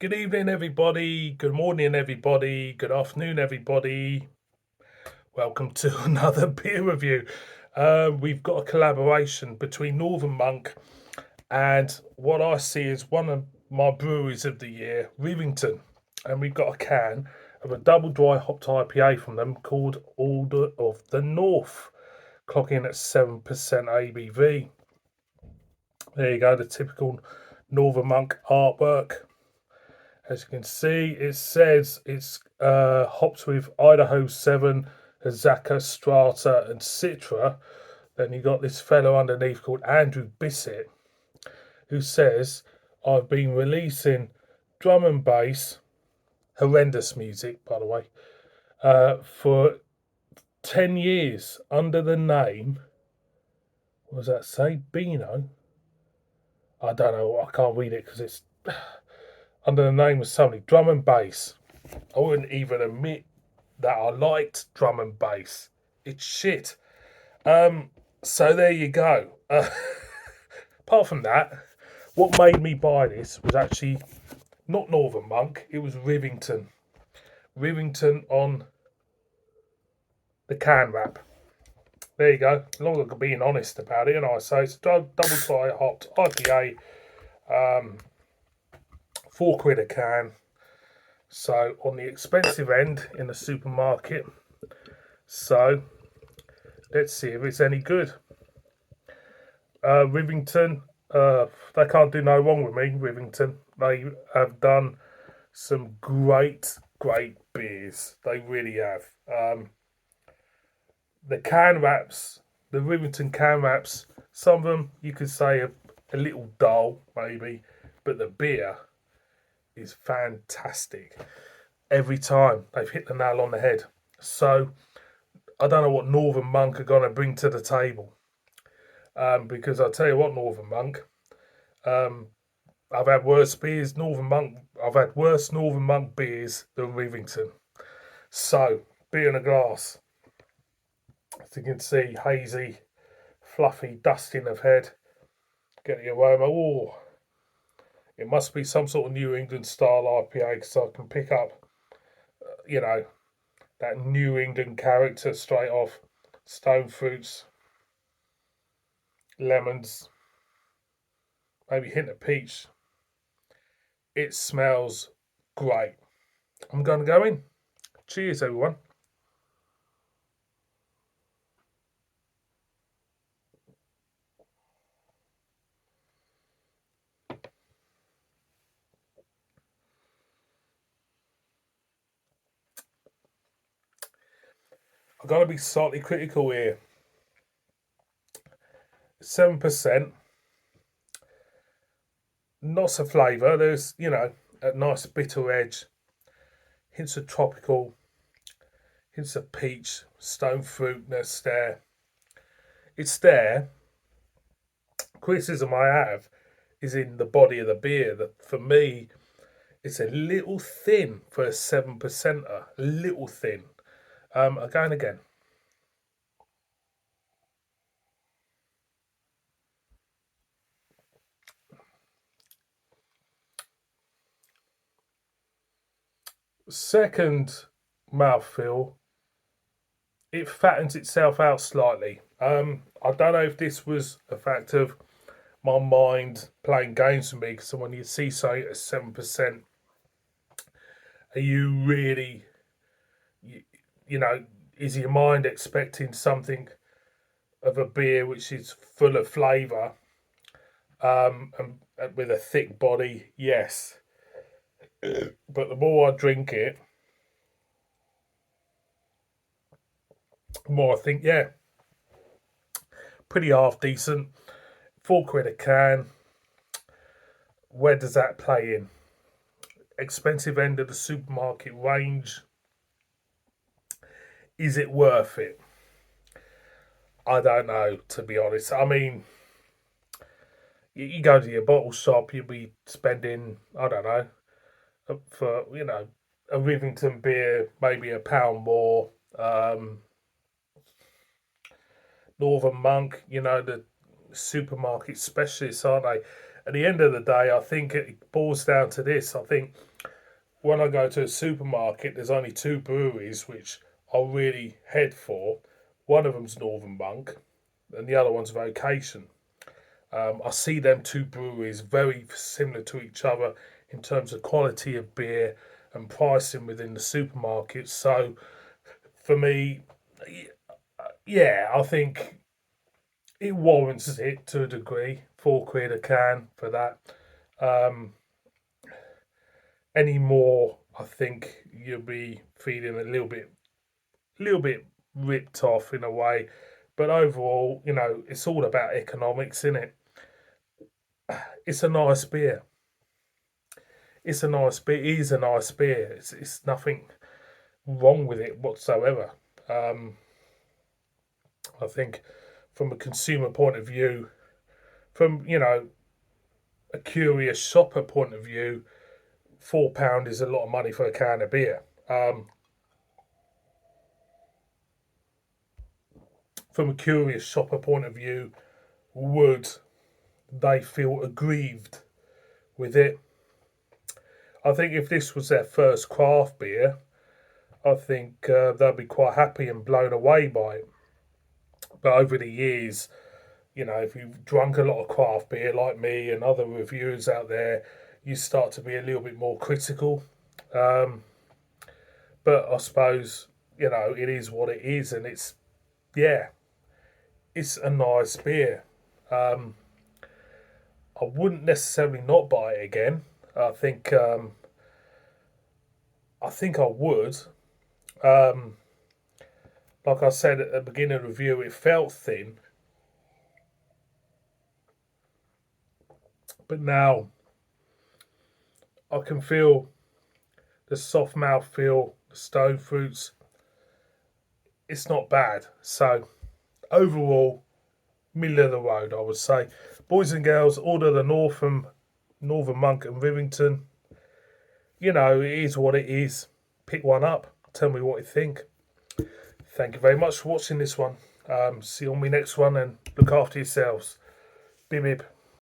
Good evening, everybody. Good morning, everybody. Good afternoon, everybody. Welcome to another beer review. We've got a collaboration between Northern Monk and what I see as one of my breweries of the year, Rivington. And we've got a can of a double dry hopped IPA from them called Order of the North, clocking at 7% ABV. There you go, the typical Northern Monk artwork. As you can see, it says it's hopped with Idaho 7, Azaka, Strata, and Citra. Then you got this fellow underneath called Andrew Bissett, who says, I've been releasing drum and bass, horrendous music, by the way, for 10 years under the name, what does that say? Beano? I don't know, I can't read it because it's under the name of somebody. Drum and bass. I wouldn't even admit that I liked drum and bass. It's shit. So there you go. Apart from that, what made me buy this was actually not Northern Monk. It was Rivington. Rivington on the can wrap. There you go. As long as I'm being honest about it, and I say it's a double dry hopped IPA, £4 a can. So on the expensive end in the supermarket. So let's see if it's any good. Rivington, they can't do no wrong with me. Rivington, they have done some great beers. They really have. The can wraps, the Rivington can wraps, some of them you could say are a little dull, maybe, but the beer is fantastic. Every time they've hit the nail on the head. So I don't know what Northern Monk are going to bring to the table. Because I'll tell you what, Northern Monk, I've had worse beers. I've had worse Northern Monk beers than Rivington. So, beer in a glass. As you can see, hazy, fluffy dusting of head. Get the aroma. Oh, it must be some sort of New England style IPA because I can pick up, that New England character straight off. Stone fruits, lemons, maybe a hint of peach. It smells great. I'm going to go in. Cheers, everyone. I've got to be slightly critical here. 7%. Not so flavour. There's, a nice bitter edge. Hints of tropical. Hints of peach. Stone fruitness there. It's there. Criticism I have is in the body of the beer. That for me, it's a little thin for a 7%er. A little thin. Again. Second mouthfeel, it fattens itself out slightly. I don't know if this was a fact of my mind playing games with me, because when you see something at 7%, are you really, is your mind expecting something of a beer which is full of flavour, and with a thick body? Yes. But the more I drink it, the more I think, yeah, pretty half decent. £4 a can. Where does that play in? Expensive end of the supermarket range. Is it worth it? I don't know, to be honest. I mean, you go to your bottle shop, you'll be spending, I don't know, for, a Rivington beer, maybe £1 more. Northern Monk, the supermarket specialists, aren't they? At the end of the day, I think it boils down to this. I think when I go to a supermarket, there's only two breweries which I really head for. One of them's Northern Monk, and the other one's Vocation. I see them two breweries very similar to each other in terms of quality of beer and pricing within the supermarkets. So for me, yeah, I think it warrants it to a degree. £4 a can for that. Um, any more, I think you'll be feeling a little bit ripped off in a way. But overall, it's all about economics, isn't it? It's a nice beer. It's a nice beer. It is a nice beer. It's nothing wrong with it whatsoever. Um, I think from a consumer point of view, from a curious shopper point of view, £4 is a lot of money for a can of beer. From a curious shopper point of view, would they feel aggrieved with it? I think if this was their first craft beer, I think they'll be quite happy and blown away by it. But over the years, if you've drunk a lot of craft beer like me and other reviewers out there, you start to be a little bit more critical. Um, but I suppose, it is what it is, and yeah, it's a nice beer. Um, I wouldn't necessarily not buy it again. I think I would. Um, like I said at the beginning of the review, it felt thin, but now I can feel the soft mouth feel, the stone fruits. It's not bad. So overall, middle of the road, I would say. Boys and girls, order the Northern Monk and Rivington. It is what it is. Pick one up. Tell me what you think. Thank you very much for watching this one. See you on my next one, and look after yourselves. Bib bib.